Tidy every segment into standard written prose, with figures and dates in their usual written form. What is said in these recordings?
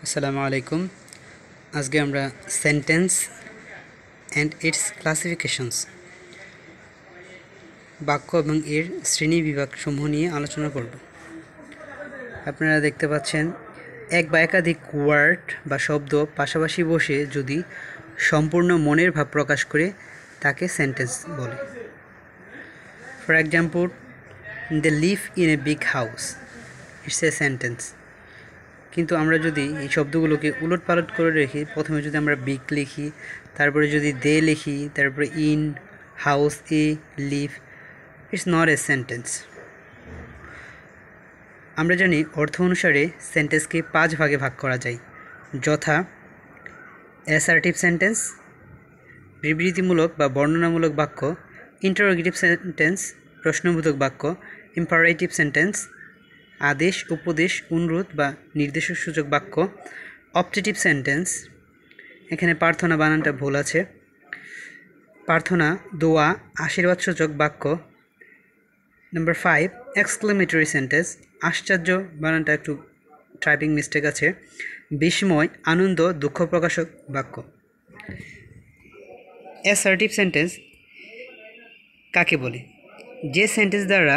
আসসালামু আলাইকুম। আজকে আমরা সেন্টেন্স অ্যান্ড ইটস ক্লাসিফিকেশনস বাক্য এবং এর শ্রেণী বিভাগসমূহ নিয়ে আলোচনা করব। আপনারা দেখতে পাচ্ছেন এক বা একাধিক ওয়ার্ড বা শব্দ পাশাপাশি বসে যদি সম্পূর্ণ মনের ভাব প্রকাশ করে তাকে সেন্টেন্স বলে। For example, they live in a big house, it's a sentence. কিন্তু আমরা যদি এই শব্দগুলোকে উলটপালট করে রেখে প্রথমে যদি আমরা বিগ লিখি, তারপরে যদি দে লিখি, তারপরে in, house, a, live, it's not a sentence. আমরা জানি অর্থ অনুসারে সেন্টেন্সকে 5 ভাগে ভাগ করা যায়, যথা অ্যাসার্টিভ সেন্টেন্স, বিবৃতিমূলক বা বর্ণনামূলক বাক্য, ইন্টারোগেটিভ সেন্টেন্স, প্রশ্নবোধক বাক্য, ইম্পারেটিভ সেন্টেন্স, আদেশ, উপদেশ, অনুরোধ বা নির্দেশসূচক বাক্য, অপটেটিভ সেন্টেন্স। এখানে প্রার্থনা বানানটা ভুল আছে, প্রার্থনা, দোয়া, আশীর্বাদসূচক বাক্য। Number 5, exclamatory sentence. আশ্চর্য বানানটা একটু টাইপিং মিস্টেক আছে। বিস্ময়, আনন্দ, দুঃখ প্রকাশক বাক্য। অ্যাসার্টিভ সেন্টেন্স কাকে বলে? যে সেন্টেন্স দ্বারা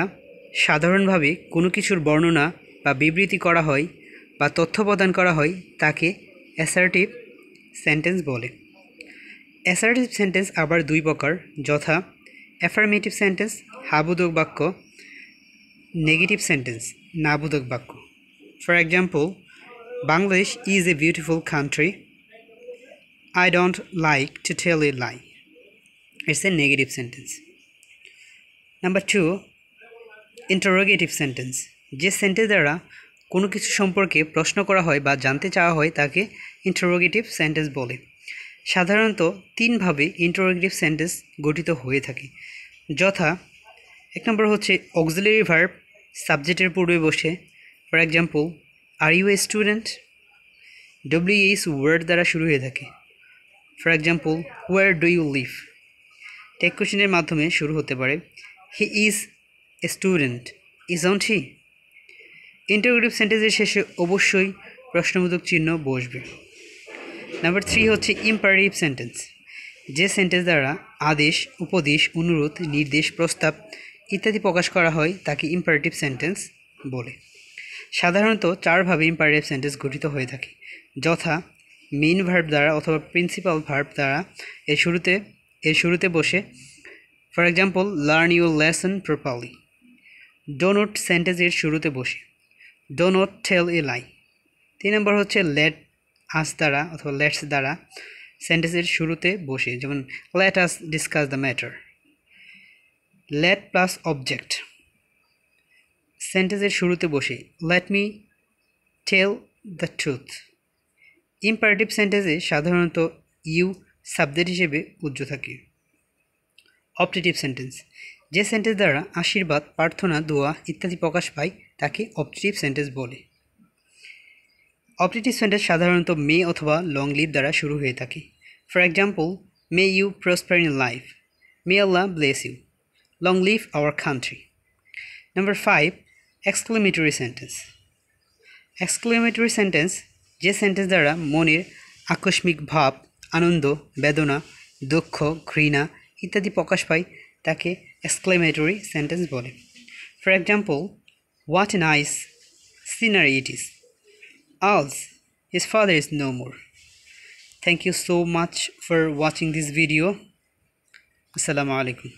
সাধারণভাবে কোনো কিছুর বর্ণনা বা বিবৃতি করা হয় বা তথ্য প্রদান করা হয় তাকে অ্যাসার্টিভ সেন্টেন্স বলে। অ্যাসার্টিভ সেন্টেন্স আবার 2 প্রকার, যথা অ্যাফার্মেটিভ সেন্টেন্স, হাবোধক বাক্য, নেগেটিভ সেন্টেন্স, নাবোধক বাক্য। For example, Bangladesh is a beautiful country, I don't like to tell a lie, it's a negative sentence. Number 2, interrogative sentence. যে সেন্টেন্স দ্বারা কোনো কিছু সম্পর্কে প্রশ্ন করা হয় বা জানতে চাওয়া হয় তাকে ইন্টারোগেটিভ সেন্টেন্স বলে। সাধারণত 3 ভাবে ইন্টারোগেটিভ সেন্টেন্স গঠিত হয়ে থাকে, যথা 1 নম্বর হচ্ছে অক্সিলারি ভার্ব, সাবজেক্টের পূর্বে বসে। For example, are you a student, WH word দ্বারা শুরু হয়ে থাকে। For example, where do you live, tag কোশ্চেনের মাধ্যমে শুরু হতে পারে। He is a student, isn't he. Interrogative সেন্টেন্সের শেষে অবশ্যই প্রশ্নবোধক চিহ্ন বসবে। নাম্বার 3 হচ্ছে ইম্পারেটিভ সেন্টেন্স। যে সেন্টেন্স দ্বারা আদেশ, উপদেশ, অনুরোধ, নির্দেশ, প্রস্তাব ইত্যাদি প্রকাশ করা হয় তাকে ইম্পারেটিভ সেন্টেন্স বলে। সাধারণত 4 ভাবে ইম্পারেটিভ সেন্টেন্স গঠিত হয়ে থাকে, যথা মেইন ভার্ব দ্বারা অথবা প্রিন্সিপাল ভার্ব দ্বারা এর শুরুতে বসে। For example, learn your lesson properly. Do not সেন্টেন্সের শুরুতে বসে। ডো নট টেল এ লাই। 3 নম্বর হচ্ছে লেট আস দ্বারা অথবা লেটস দ্বারা সেন্টেন্সের শুরুতে বসে, যেমন let us discuss the matter. Let plus object সেন্টেন্সের শুরুতে বসে। Let me tell the truth. Imperative সেন্টেন্সে সাধারণত ইউ সাবজেক্ট হিসেবে উজ্জ্ব থাকে। Optative sentence. যে সেন্টেন্স দ্বারা আশীর্বাদ, প্রার্থনা, দোয়া ইত্যাদি প্রকাশ পায় তাকে অপটেটিভ সেন্টেন্স বলে। অপটেটিভ সেন্টেন্স সাধারণত মে অথবা লং লিভ দ্বারা শুরু হয়ে থাকে। For example, may you prosper in life, may Allah bless you, long live our country. Number 5, exclamatory sentence. Exclamatory sentence যে সেন্টেন্স দ্বারা মনের আকস্মিক ভাব, আনন্দ, বেদনা, দুঃখ, ঘৃণা ইত্যাদি প্রকাশ পায় তাকে এক্সক্লেমেটরি সেন্টেন্স বলে। For example, what a nice scenery it is, else his father is no more. Thank you so much for watching this video. Assalamu alaikum.